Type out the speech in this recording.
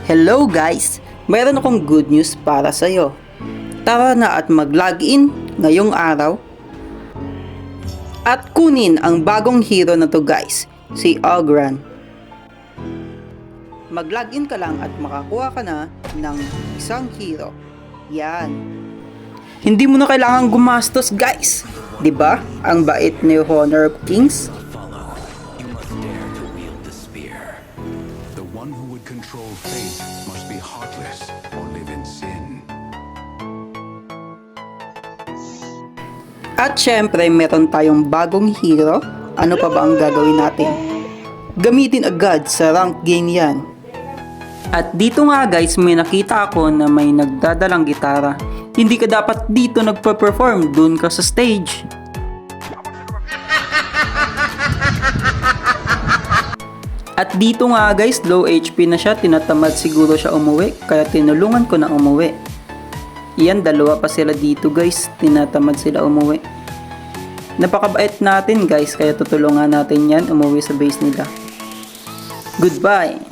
Hello guys! Mayroon akong good news para sa'yo. Tara na at mag-login ngayong araw at kunin ang bagong hero na to guys, si Ogran. Mag-login ka lang at makakuha ka na ng isang hero. Yan. Hindi mo na kailangan gumastos guys. 'Di ba? Ang bait ni Honor Kings. One who would control fate must be heartless or live in sin. At syempre, meron tayong bagong hero. Ano pa ba ang gagawin natin? Gamitin agad sa rank game yan. At dito nga guys, may nakita ako na may nagdadalang gitara. Hindi ka dapat dito nagpa-perform, dun ka sa stage. At dito nga guys, low HP na siya, tinatamad siguro siya umuwi, kaya tinulungan ko na umuwi. Iyan, dalawa pa sila dito guys, tinatamad sila umuwi. Napakabait natin guys, kaya tutulungan natin yan umuwi sa base nila. Goodbye!